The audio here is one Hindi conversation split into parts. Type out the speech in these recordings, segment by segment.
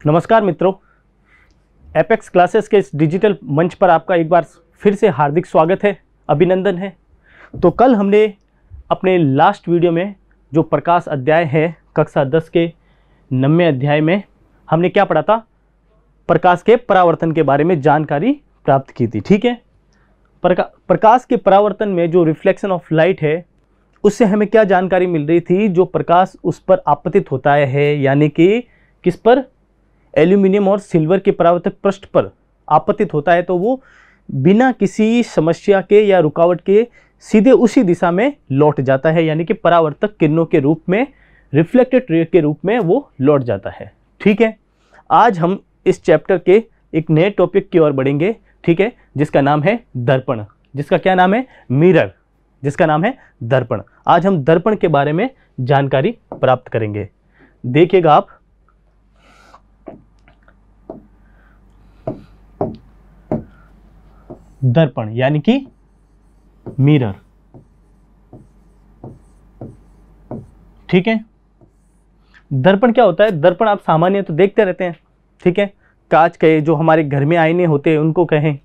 नमस्कार मित्रों, एपेक्स क्लासेस के इस डिजिटल मंच पर आपका एक बार फिर से हार्दिक स्वागत है, अभिनंदन है। तो कल हमने अपने लास्ट वीडियो में जो प्रकाश अध्याय है कक्षा 10 के 9वें अध्याय में हमने क्या पढ़ा था, प्रकाश के परावर्तन के बारे में जानकारी प्राप्त की थी। ठीक है, प्रकाश के परावर्तन में जो रिफ्लेक्शन ऑफ लाइट है उससे हमें क्या जानकारी मिल रही थी, जो प्रकाश उस पर आपतित होता है, यानी कि किस पर, एल्यूमिनियम और सिल्वर के परावर्तक पृष्ठ पर आपतित होता है, तो वो बिना किसी समस्या के या रुकावट के सीधे उसी दिशा में लौट जाता है, यानी कि परावर्तक किरणों के रूप में, रिफ्लेक्टेड रे के रूप में वो लौट जाता है। ठीक है, आज हम इस चैप्टर के एक नए टॉपिक की ओर बढ़ेंगे। ठीक है, जिसका नाम है दर्पण, जिसका क्या नाम है, मिरर, जिसका नाम है दर्पण। आज हम दर्पण के बारे में जानकारी प्राप्त करेंगे। देखिएगा आप, दर्पण यानी कि मिरर। ठीक है, दर्पण क्या होता है? दर्पण आप सामान्य तो देखते रहते हैं। ठीक है, कांच के जो हमारे घर में आईने होते हैं उनको कहें,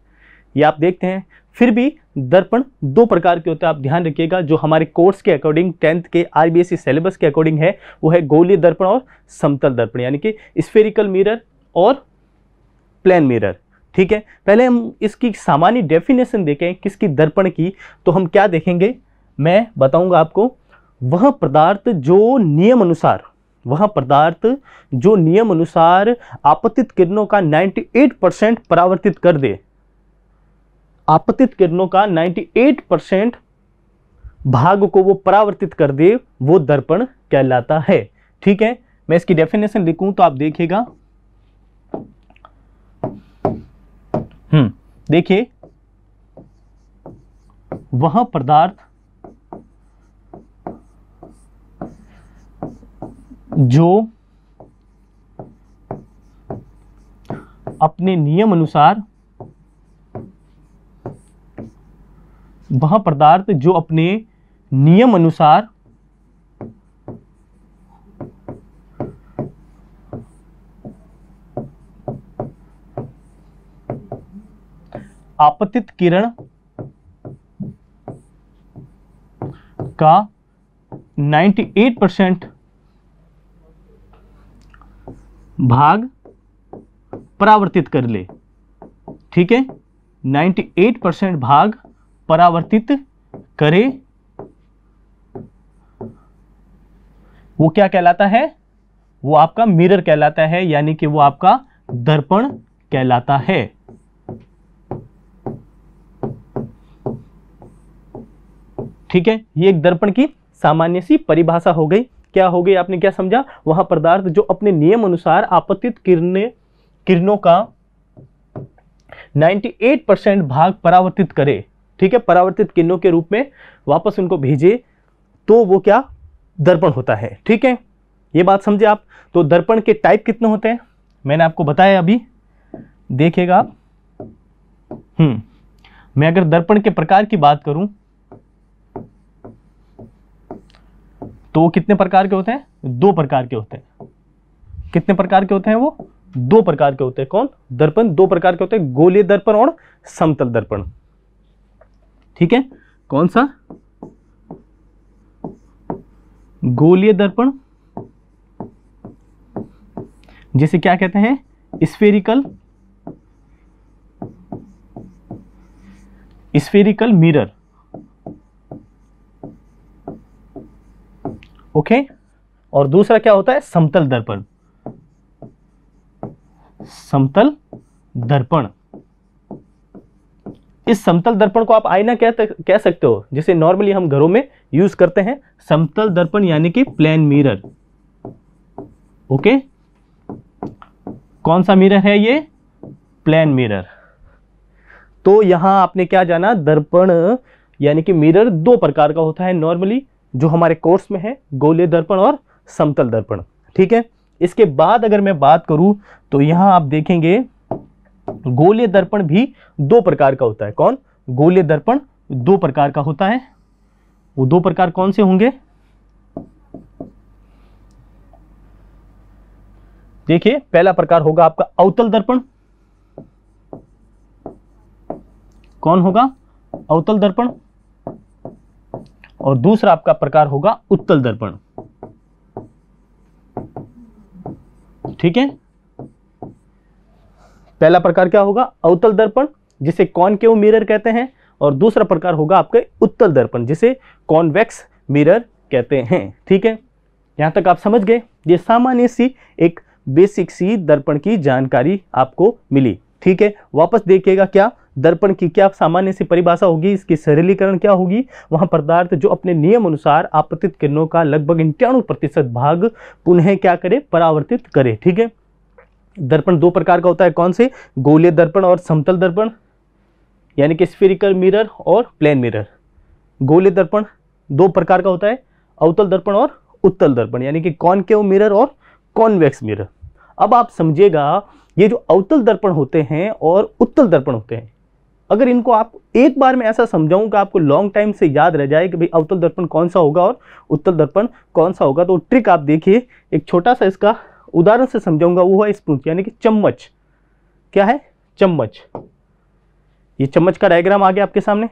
या आप देखते हैं। फिर भी दर्पण दो प्रकार के होते हैं, आप ध्यान रखिएगा। जो हमारे कोर्स के अकॉर्डिंग 10th के आईबीएसई सिलेबस के अकॉर्डिंग है वो है गोलीय दर्पण और समतल दर्पण, यानी कि स्फेरिकल मिरर और प्लेन मिरर। ठीक है, पहले हम इसकी सामान्य डेफिनेशन देखें किसकी, दर्पण की। तो हम क्या देखेंगे, मैं बताऊंगा आपको। वह पदार्थ जो नियम अनुसार आपतित किरणों का 98% परावर्तित कर दे, आपतित किरणों का 98% भाग को वो परावर्तित कर दे, वो दर्पण कहलाता है। ठीक है, मैं इसकी डेफिनेशन लिखूं तो आप देखिएगा। देखिए, वह पदार्थ जो अपने नियम अनुसार, वह पदार्थ जो अपने नियम अनुसार आपतित किरण का 98% भाग परावर्तित कर ले। ठीक है, 98% भाग परावर्तित करे, वो क्या कहलाता है, वो आपका मिरर कहलाता है, यानी कि वो आपका दर्पण कहलाता है। ठीक है, ये एक दर्पण की सामान्य सी परिभाषा हो गई। क्या हो गई, आपने क्या समझा? वह पदार्थ जो अपने नियम अनुसार आपतित किरणों का 98% भाग परावर्तित करे। ठीक है, परावर्तित किरणों के रूप में वापस उनको भेजे, तो वो क्या, दर्पण होता है। ठीक है, ये बात समझे आप। तो दर्पण के टाइप कितने होते हैं मैंने आपको बताया अभी, देखिएगा आप। मैं अगर दर्पण के प्रकार की बात करूं तो वो कितने प्रकार के होते हैं? दो प्रकार के होते हैं। कितने प्रकार के होते हैं वो? दो प्रकार के होते हैं। कौन? दर्पण दो प्रकार के होते हैं, गोलीय दर्पण और समतल दर्पण। ठीक है, कौन सा? गोलीय दर्पण, जिसे क्या कहते हैं, स्फेरिकल मिरर। ओके, और दूसरा क्या होता है, समतल दर्पण। समतल दर्पण, इस समतल दर्पण को आप आईना कह सकते हो, जिसे नॉर्मली हम घरों में यूज करते हैं। समतल दर्पण यानी कि प्लेन मिरर। ओके, कौन सा मिरर है ये? Plane mirror. तो यहां आपने क्या जाना, दर्पण यानी कि मिरर दो प्रकार का होता है नॉर्मली, जो हमारे कोर्स में है, गोलीय दर्पण और समतल दर्पण। ठीक है, इसके बाद अगर मैं बात करूं तो यहां आप देखेंगे गोलीय दर्पण भी दो प्रकार का होता है। कौन? गोलीय दर्पण दो प्रकार का होता है। वो दो प्रकार कौन से होंगे? देखिए पहला प्रकार होगा आपका अवतल दर्पण। कौन होगा? अवतल दर्पण। और दूसरा आपका प्रकार होगा उत्तल दर्पण। ठीक है, पहला प्रकार क्या होगा? अवतल दर्पण, जिसे कॉनकेव मिरर कहते हैं, और दूसरा प्रकार होगा आपके उत्तल दर्पण, जिसे कॉन्वेक्स मिरर कहते हैं। ठीक है, यहां तक आप समझ गए। ये सामान्य सी एक बेसिक सी दर्पण की जानकारी आपको मिली। ठीक है, वापस देखिएगा क्या दर्पण की क्या सामान्य सी परिभाषा होगी, इसकी सरलीकरण क्या होगी। वहां पदार्थ जो अपने नियम अनुसार आपतित किरणों का लगभग 91% भाग पुनः क्या करे? परावर्तित करे। ठीक है, दर्पण दो प्रकार का होता है। कौन से? गोलीय दर्पण और समतल दर्पण, यानी कि स्फेरिकल मिरर और प्लेन मिरर। गोलीय दर्पण दो प्रकार का होता है, अवतल दर्पण और उत्तल दर्पण, यानी कि कॉनकेव मिरर और कॉन्वेक्स मिरर। अब आप समझिएगा, ये जो अवतल दर्पण होते हैं और उत्तल दर्पण होते हैं, अगर इनको आप एक बार में ऐसा समझाऊं कि आपको लॉन्ग टाइम से याद रह जाए कि भाई अवतल दर्पण कौन सा होगा और उत्तल दर्पण कौन सा होगा, तो ट्रिक आप देखिए। एक छोटा सा इसका उदाहरण से समझाऊंगा, वो है स्पून, यानी कि चम्मच। क्या है? चम्मच। ये चम्मच का डायग्राम आ गया आपके सामने।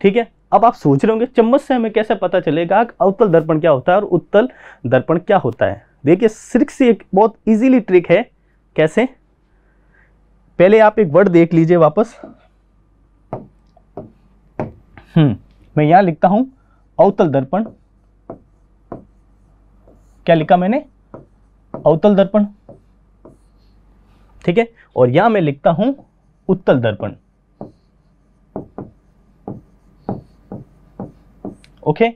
ठीक है, अब आप सोच रहे होंगे चम्मच से हमें कैसे पता चलेगा कि अवतल दर्पण क्या होता है और उत्तल दर्पण क्या होता है। देखिए सिर्फ से एक बहुत इजीली ट्रिक है। कैसे? पहले आप एक वर्ड देख लीजिए वापस। मैं यहां लिखता हूं अवतल दर्पण। क्या लिखा मैंने? अवतल दर्पण। ठीक है, और यहां मैं लिखता हूं उत्तल दर्पण। ओके,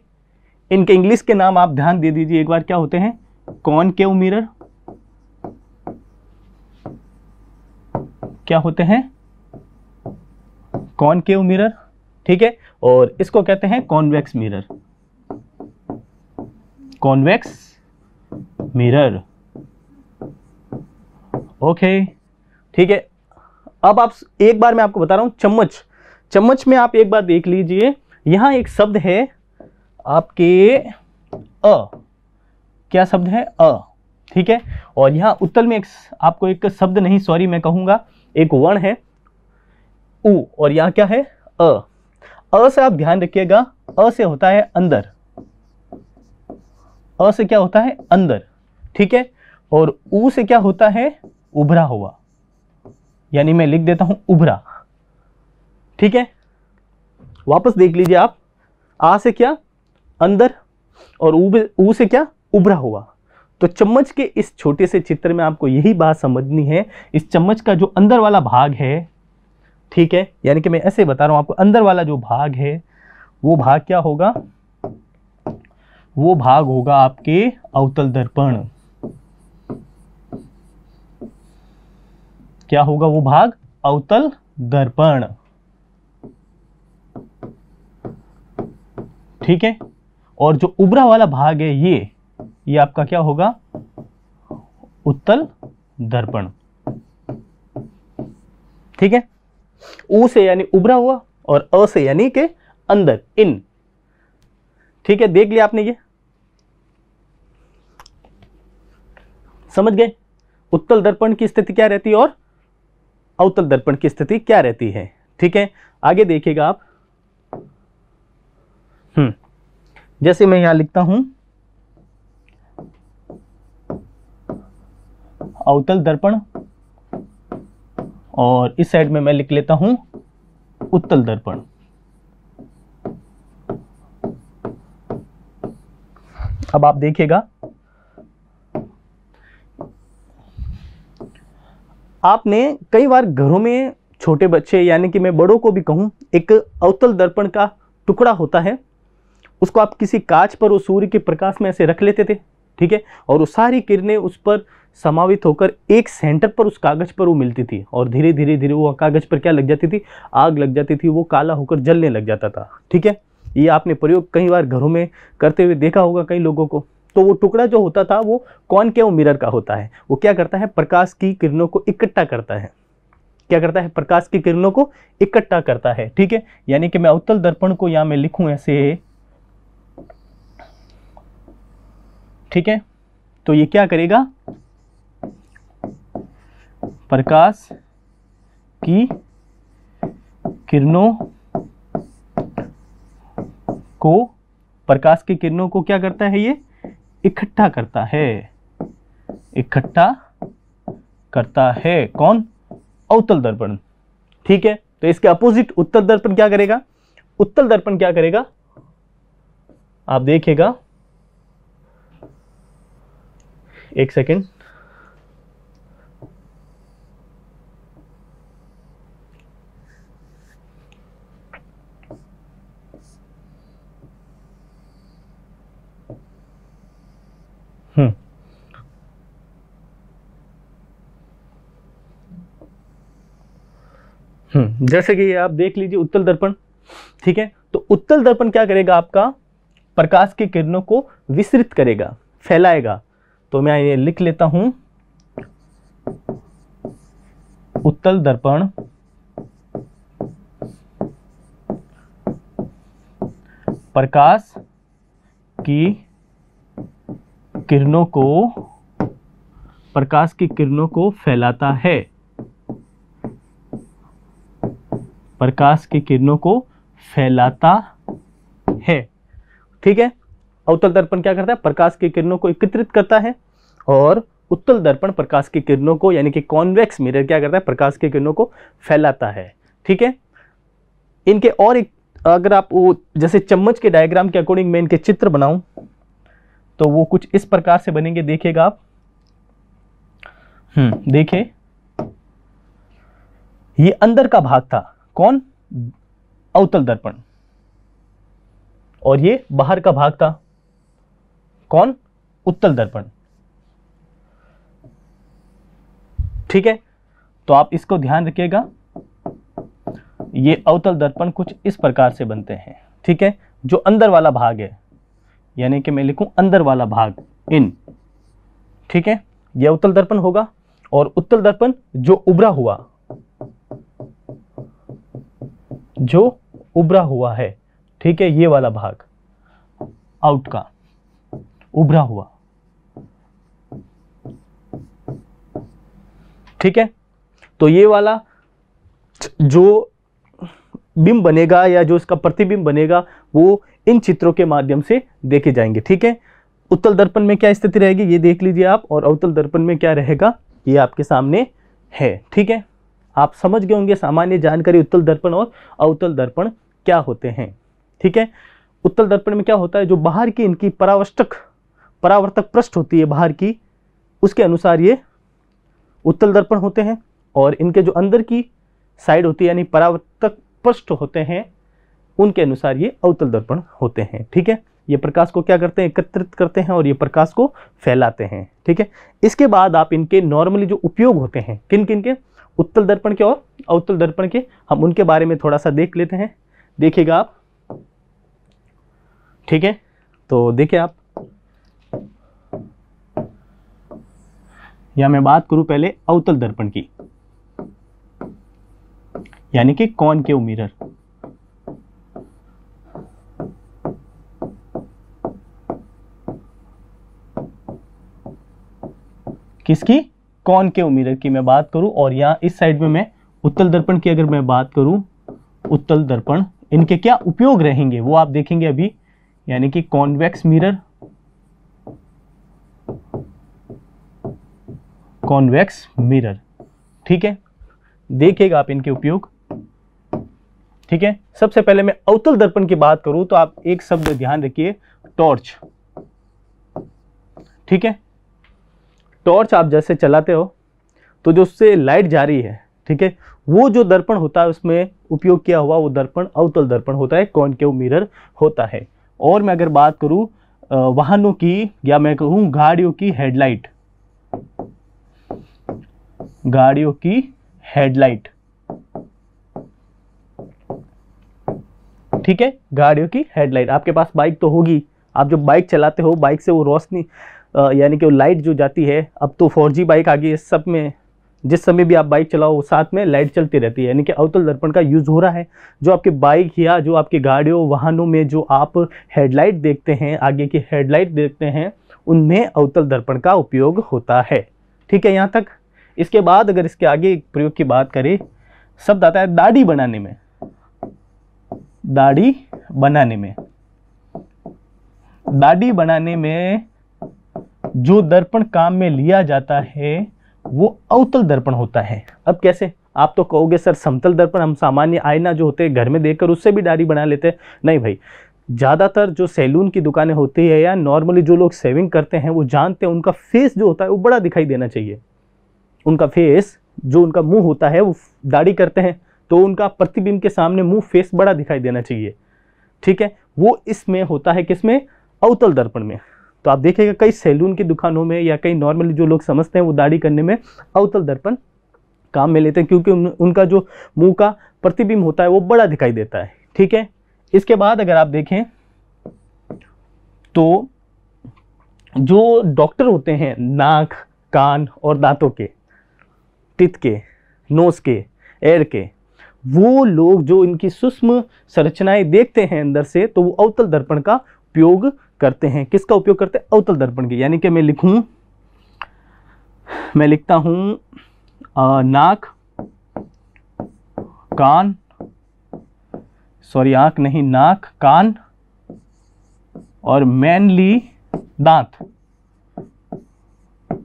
इनके इंग्लिश के नाम आप ध्यान दे दीजिए एक बार। क्या होते हैं? Concave mirror. क्या होते हैं? Concave mirror. ठीक है, और इसको कहते हैं convex mirror. Convex mirror. Okay, ठीक है। अब आप एक बार मैं आपको बता रहा हूं चम्मच। चम्मच में आप एक बार देख लीजिए, यहां एक शब्द है आपके अ। क्या शब्द है? अ। ठीक है, और यहां उत्तल में आपको एक शब्द नहीं, सॉरी मैं कहूंगा एक वर्ण है उ, और यहां क्या है? अ। अ से आप ध्यान रखिएगा, अ से होता है अंदर। अ से क्या होता है? अंदर। ठीक है, और उ से क्या होता है? उभरा हुआ, यानी मैं लिख देता हूं उभरा। ठीक है, वापस देख लीजिए आप। आ से क्या? अंदर, और उ से क्या? उभरा हुआ। तो चम्मच के इस छोटे से चित्र में आपको यही बात समझनी है। इस चम्मच का जो अंदर वाला भाग है, ठीक है, यानी कि मैं ऐसे बता रहा हूं आपको, अंदर वाला जो भाग है वो भाग क्या होगा? वो भाग होगा आपके अवतल दर्पण। क्या होगा वो भाग? अवतल दर्पण। ठीक है, और जो उभरा वाला भाग है ये आपका क्या होगा? उत्तल दर्पण। ठीक है, उ से यानी उभरा हुआ और अ से यानी के अंदर, इन। ठीक है, देख लिया आपने ये? समझ गए उत्तल दर्पण की स्थिति क्या रहती है और अवतल दर्पण की स्थिति क्या रहती है। ठीक है, आगे देखिएगा आप। जैसे मैं यहां लिखता हूं अवतल दर्पण, और इस साइड में मैं लिख लेता हूं उत्तल दर्पण। अब आप देखिएगा, आपने कई बार घरों में छोटे बच्चे, यानी कि मैं बड़ों को भी कहूं, एक अवतल दर्पण का टुकड़ा होता है, उसको आप किसी कांच पर उस सूर्य के प्रकाश में ऐसे रख लेते थे। ठीक है, और वो सारी किरणें उस पर समावित होकर एक सेंटर पर उस कागज पर वो मिलती थी, और धीरे धीरे धीरे वो कागज पर क्या लग जाती थी? आग लग जाती थी, वो काला होकर जलने लग जाता था। ठीक है, ये आपने प्रयोग कई बार घरों में करते हुए देखा होगा कई लोगों को। तो वो टुकड़ा जो होता था वो कॉनकेव मिरर का होता है। वो क्या करता है? प्रकाश की किरणों को इकट्ठा करता है। क्या करता है? प्रकाश की किरणों को इकट्ठा करता है। ठीक है, यानी कि मैं अवतल दर्पण को यहां मैं लिखूं ऐसे। ठीक है, तो ये क्या करेगा? प्रकाश की किरणों को क्या करता है, ये इकट्ठा करता है। कौन? अवतल दर्पण। ठीक है, तो इसके अपोजिट उत्तल दर्पण क्या करेगा? उत्तल दर्पण क्या करेगा आप देखिएगा, एक सेकेंड। जैसे कि आप देख लीजिए उत्तल दर्पण। ठीक है, तो उत्तल दर्पण क्या करेगा? आपका प्रकाश की किरणों को विसरित करेगा, फैलाएगा। तो मैं ये लिख लेता हूं, उत्तल दर्पण प्रकाश की किरणों को फैलाता है। प्रकाश की किरणों को फैलाता है। ठीक है, अवतल दर्पण क्या करता है? प्रकाश की किरणों को एकत्रित करता है, और उत्तल दर्पण प्रकाश की किरणों को, यानी कि कॉन्वेक्स मिरर क्या करता है? प्रकाश की किरणों को फैलाता है। ठीक है, इनके और एक, अगर आप वो जैसे चम्मच के डायग्राम के अकॉर्डिंग मैं इनके चित्र बनाऊं तो वो कुछ इस प्रकार से बनेंगे, देखिएगा आप। देखिए, ये अंदर का भाग था, कौन? अवतल दर्पण, और ये बाहर का भाग था, कौन? उत्तल दर्पण। ठीक है, तो आप इसको ध्यान रखिएगा, ये अवतल दर्पण कुछ इस प्रकार से बनते हैं। ठीक है, जो अंदर वाला भाग है, यानी कि मैं लिखूं अंदर वाला भाग, इन। ठीक है, ये अवतल दर्पण होगा, और उत्तल दर्पण जो उभरा हुआ है। ठीक है, ये वाला भाग आउट का उभरा हुआ। ठीक है, तो ये वाला जो बिंब बनेगा या जो इसका प्रतिबिंब बनेगा वो इन चित्रों के माध्यम से देखे जाएंगे। ठीक है, उत्तल दर्पण में क्या स्थिति रहेगी ये देख लीजिए आप, और अवतल दर्पण में क्या रहेगा ये आपके सामने है। ठीक है, आप समझ गए होंगे सामान्य जानकारी उत्तल दर्पण और अवतल दर्पण क्या होते हैं। ठीक है, उत्तल दर्पण में क्या होता है, जो बाहर की इनकी परावर्तक पृष्ठ होती है बाहर की, उसके अनुसार ये उत्तल दर्पण होते हैं, और इनके जो अंदर की साइड होती है यानी परावर्तक पृष्ठ होते हैं, उनके अनुसार ये अवतल दर्पण होते हैं। ठीक है, ये प्रकाश को क्या करते हैं? एकत्रित करते हैं, और ये प्रकाश को फैलाते हैं। ठीक है, इसके बाद आप इनके नॉर्मली जो उपयोग होते हैं, किन किन के? उत्तल दर्पण के और अवतल दर्पण के, हम उनके बारे में थोड़ा सा देख लेते हैं। देखिएगा आप। ठीक है, तो देखिए आप, या मैं बात करूं पहले अवतल दर्पण की, यानी कि कॉनकेव मिरर। किसकी? कॉनकेव मिरर की मैं बात करूं, और यहां इस साइड में मैं उत्तल दर्पण की अगर मैं बात करूं, उत्तल दर्पण, इनके क्या उपयोग रहेंगे वो आप देखेंगे अभी, यानी कि कॉन्वेक्स मिरर, कॉन्वेक्स मिरर। ठीक है, देखिएगा आप इनके उपयोग। ठीक है, सबसे पहले मैं अवतल दर्पण की बात करूं तो आप एक शब्द ध्यान रखिए, टॉर्च। ठीक है, टॉर्च आप जैसे चलाते हो तो जो उससे लाइट जा रही है, ठीक है, वो जो दर्पण होता है उसमें उपयोग किया हुआ वो दर्पण अवतल दर्पण होता है, कॉनकेव मिरर होता है। और मैं अगर बात करूं वाहनों की, या मैं कहूं गाड़ियों की हेडलाइट, गाड़ियों की हेडलाइट। ठीक है, गाड़ियों की हेडलाइट, आपके पास बाइक तो होगी, आप जब बाइक चलाते हो बाइक से वो रोशनी यानी कि वो लाइट जो जाती है, अब तो 4G बाइक आ गई है, सब में जिस समय भी आप बाइक चलाओ वो साथ में लाइट चलती रहती है, यानी कि अवतल दर्पण का यूज हो रहा है। जो आपकी बाइक या जो आपकी गाड़ियों वाहनों में जो आप हेडलाइट देखते हैं, आगे की हेडलाइट देखते हैं, उनमें अवतल दर्पण का उपयोग होता है। ठीक है, यहाँ तक। इसके बाद अगर इसके आगे एक प्रयोग की बात करें, शब्द आता है दाढ़ी बनाने में। दाढ़ी बनाने में, दाढ़ी बनाने में जो दर्पण काम में लिया जाता है वो अवतल दर्पण होता है। अब कैसे? आप तो कहोगे सर समतल दर्पण हम सामान्य आईना जो होते हैं घर में देखकर उससे भी दाढ़ी बना लेते हैं। नहीं भाई, ज़्यादातर जो सैलून की दुकानें होती है या नॉर्मली जो लोग शेविंग करते हैं वो जानते हैं उनका फेस जो होता है वो बड़ा दिखाई देना चाहिए। उनका फेस जो उनका मुंह होता है, वो दाढ़ी करते हैं तो उनका प्रतिबिंब के सामने मुंह फेस बड़ा दिखाई देना चाहिए, ठीक है। वो इसमें होता है किसमें? अवतल दर्पण में। तो आप देखिएगा कई सैलून की दुकानों में या कई नॉर्मली जो लोग समझते हैं वो दाढ़ी करने में अवतल दर्पण काम में लेते हैं, क्योंकि उनका जो मुंह का प्रतिबिंब होता है वो बड़ा दिखाई देता है, ठीक है। इसके बाद अगर आप देखें तो जो डॉक्टर होते हैं नाक, कान और दांतों के, टिथ के, नोज के, एयर के, वो लोग जो इनकी सूक्ष्म संरचनाएं देखते हैं अंदर से, तो वो अवतल दर्पण का उपयोग करते हैं। किसका उपयोग करते हैं? अवतल दर्पण के। यानी कि मैं लिखता हूं नाक, कान, सॉरी आंख नहीं, नाक, कान और मेनली दांत,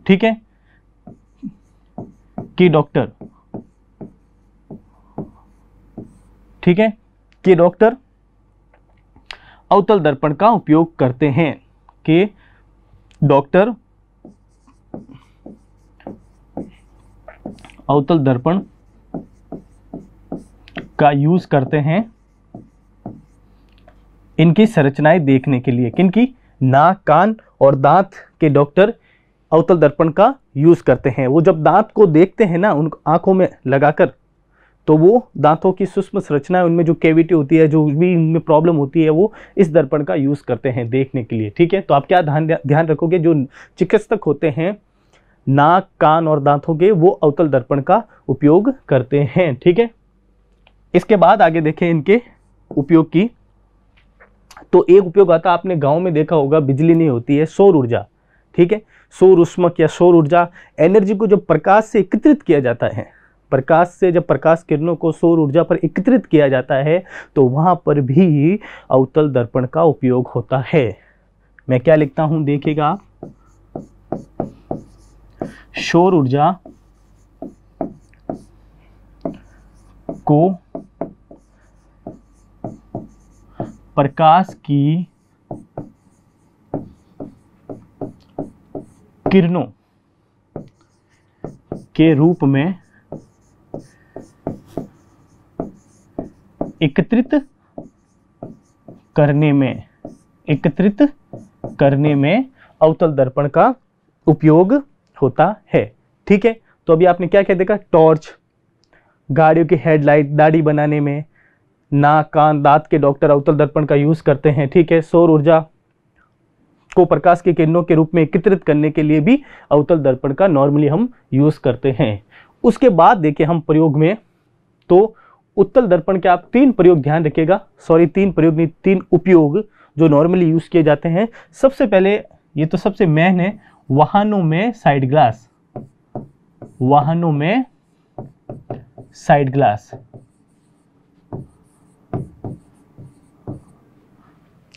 ठीक है, कि डॉक्टर, ठीक है, कि डॉक्टर अवतल दर्पण का उपयोग करते हैं। कि डॉक्टर अवतल दर्पण का यूज करते हैं इनकी संरचनाएं देखने के लिए। किनकी? नाक, कान और दांत के डॉक्टर अवतल दर्पण का यूज करते हैं। वो जब दांत को देखते हैं ना उन आंखों में लगाकर, तो वो दांतों की सूक्ष्म संरचना, उनमें जो कैविटी होती है, जो भी उनमें प्रॉब्लम होती है, वो इस दर्पण का यूज करते हैं देखने के लिए, ठीक है। तो आप क्या ध्यान रखोगे? जो चिकित्सक होते हैं नाक, कान और दांतों के, वो अवतल दर्पण का उपयोग करते हैं, ठीक है। इसके बाद आगे देखें इनके उपयोग की, तो एक उपयोग आता है, आपने गांव में देखा होगा, बिजली नहीं होती है, सौर ऊर्जा, ठीक है। सौर उष्मक या सौर ऊर्जा एनर्जी को जब प्रकाश से एकत्रित किया जाता है, प्रकाश से जब प्रकाश किरणों को सौर ऊर्जा पर एकत्रित किया जाता है, तो वहां पर भी अवतल दर्पण का उपयोग होता है। मैं क्या लिखता हूं देखिएगा आप, सौर ऊर्जा को प्रकाश की किरणों के रूप में एकत्रित करने में अवतल दर्पण का उपयोग होता है, ठीक है। तो अभी आपने क्या क्या देखा? टॉर्च, गाड़ियों की हेडलाइट, दाढ़ी बनाने में, नाक, कान, दांत के डॉक्टर अवतल दर्पण का यूज करते हैं, ठीक है। सौर ऊर्जा को प्रकाश की किरणों के रूप में एकत्रित करने के लिए भी अवतल दर्पण का नॉर्मली हम यूज करते हैं। उसके बाद देखिए हम प्रयोग में, तो उत्तल दर्पण के आप 3 प्रयोग ध्यान रखिएगा, सॉरी 3 प्रयोग नहीं, 3 उपयोग जो नॉर्मली यूज किए जाते हैं। सबसे पहले, ये तो सबसे मेन है, वाहनों में साइड ग्लास, वाहनों में साइड ग्लास।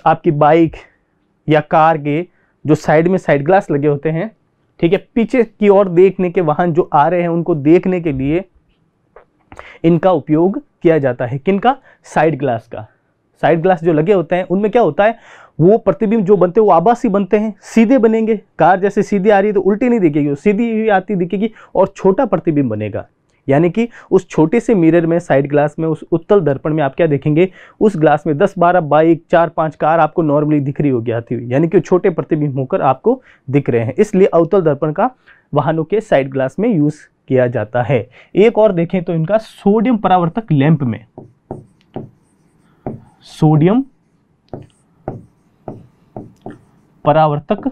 आपकी बाइक या कार के जो साइड में साइड ग्लास लगे होते हैं, ठीक है, पीछे की ओर देखने के वाहन जो आ रहे हैं उनको देखने के लिए इनका उपयोग किया जाता है। किनका? साइड ग्लास का। साइड ग्लास जो लगे होते हैं उनमें क्या होता है, वो प्रतिबिंब जो बनते हैं वो आभासी बनते हैं, सीधे बनेंगे। कार जैसे सीधी आ रही है तो उल्टी नहीं दिखेगी, वो सीधी हुई आती दिखेगी और छोटा प्रतिबिंब बनेगा। यानी कि उस छोटे से मिरर में, साइड ग्लास में, उस उत्तल दर्पण में आप क्या देखेंगे, उस ग्लास में 10-12 बाइक, 4-5 कार आपको नॉर्मली दिख रही होगी आती हुई, यानी कि छोटे प्रतिबिंब होकर आपको दिख रहे हैं। इसलिए अवतल दर्पण का वाहनों के साइड ग्लास में यूज किया जाता है। एक और देखें तो इनका सोडियम परावर्तक लैंप में, सोडियम परावर्तक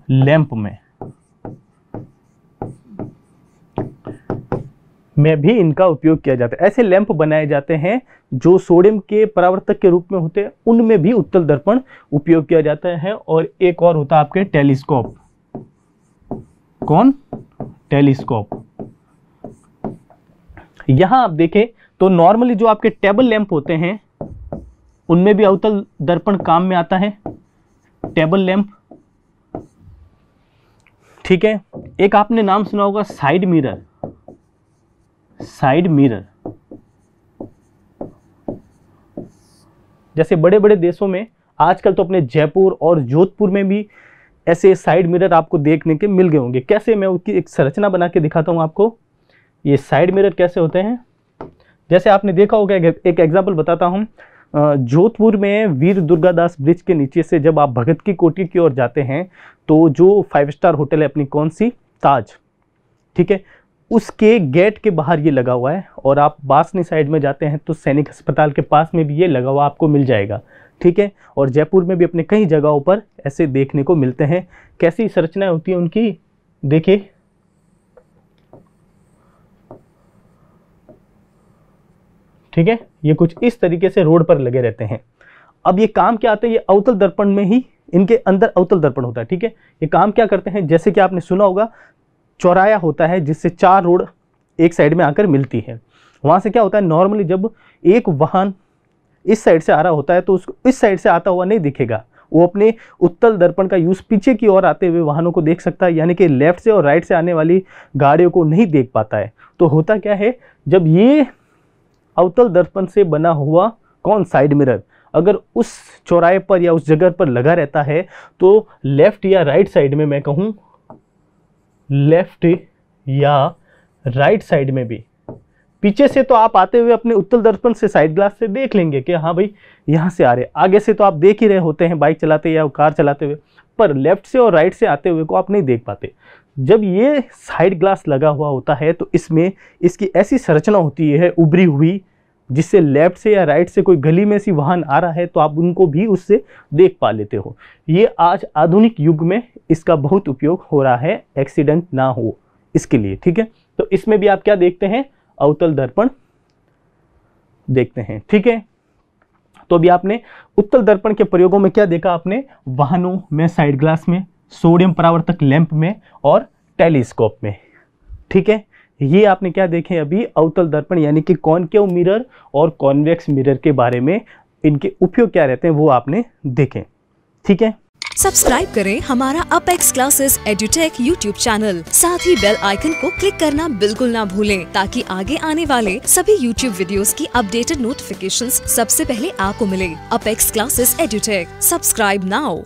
लैंप में भी इनका उपयोग किया जाता है। ऐसे लैंप बनाए जाते हैं जो सोडियम के परावर्तक के रूप में होते हैं, उनमें भी उत्तल दर्पण उपयोग किया जाता है। और एक और होता है आपके टेलीस्कोप, कौन, टेलीस्कोप। यहां आप देखें तो नॉर्मली जो आपके टेबल लैंप होते हैं उनमें भी अवतल दर्पण काम में आता है, टेबल लैंप, ठीक है। एक आपने नाम सुना होगा साइड मिरर, साइड मिरर। जैसे बड़े बड़े देशों में आजकल तो अपने जयपुर और जोधपुर में भी ऐसे साइड मिरर आपको देखने के मिल गए होंगे। कैसे, मैं उसकी एक संरचना बना के दिखाता हूं आपको। ये साइड मिरर कैसे होते हैं, जैसे आपने देखा होगा, एक एग्जांपल बताता हूं। जोधपुर में वीर दुर्गादास ब्रिज के नीचे से जब आप भगत की कोठी की ओर जाते हैं तो जो 5 स्टार होटल है अपनी, कौन सी, ताज, ठीक है, उसके गेट के बाहर ये लगा हुआ है। और आप बासनी साइड में जाते हैं तो सैनिक अस्पताल के पास में भी ये लगा हुआ आपको मिल जाएगा, ठीक है। और जयपुर में भी अपने कई जगहों पर ऐसे देखने को मिलते हैं। कैसी संरचनाएं होती है उनकी, देखिए, ठीक है, ये कुछ इस तरीके से रोड पर लगे रहते हैं। अब ये काम क्या आते हैं, ये अवतल दर्पण में ही, इनके अंदर अवतल दर्पण होता है, ठीक है। ये काम क्या करते हैं, जैसे कि आपने सुना होगा चौराया होता है जिससे 4 रोड एक साइड में आकर मिलती है। वहां से क्या होता है, नॉर्मली जब एक वाहन इस साइड से आ रहा होता है तो उसको इस साइड से आता हुआ नहीं दिखेगा, वो अपने उत्तल दर्पण का यूज पीछे की ओर आते हुए वाहनों को देख सकता है, यानी कि लेफ्ट से और राइट से आने वाली गाड़ियों को नहीं देख पाता है। तो होता क्या है, जब ये अवतल दर्पण से बना हुआ कौन, साइड मिरर, अगर उस चौराहे पर या उस जगह पर लगा रहता है तो लेफ्ट या राइट साइड में, मैं कहूं लेफ्ट या राइट साइड में भी, पीछे से तो आप आते हुए अपने उत्तल दर्पण से साइड ग्लास से देख लेंगे कि हाँ भाई यहां से आ रहे, आगे से तो आप देख ही रहे होते हैं बाइक चलाते या कार चलाते हुए, पर लेफ्ट से और राइट से आते हुए को आप नहीं देख पाते। जब ये साइड ग्लास लगा हुआ होता है तो इसमें इसकी ऐसी संरचना होती है उभरी हुई, जिससे लेफ्ट से या राइट से कोई गली में सी वाहन आ रहा है तो आप उनको भी उससे देख पा लेते हो। ये आज आधुनिक युग में इसका बहुत उपयोग हो रहा है, एक्सीडेंट ना हो इसके लिए, ठीक है। तो इसमें भी आप क्या देखते हैं, अवतल दर्पण देखते हैं, ठीक है। तो अभी आपने उत्तल दर्पण के प्रयोगों में क्या देखा, आपने वाहनों में, साइड ग्लास में, सोडियम परावर्तक लैंप में और टेलीस्कोप में, ठीक है। ये आपने क्या देखे अभी, अवतल दर्पण यानी कि कॉनकेव मिरर और कॉन्वेक्स मिरर के बारे में, इनके उपयोग क्या रहते हैं वो आपने देखे, ठीक है। सब्सक्राइब करें हमारा apex classes edutech YouTube channel, साथ ही बेल आइकन को क्लिक करना बिल्कुल ना भूलें ताकि आगे आने वाले सभी यूट्यूब वीडियोस की अपडेटेड नोटिफिकेशंस सबसे पहले आपको मिले। Apex classes edutech, subscribe now.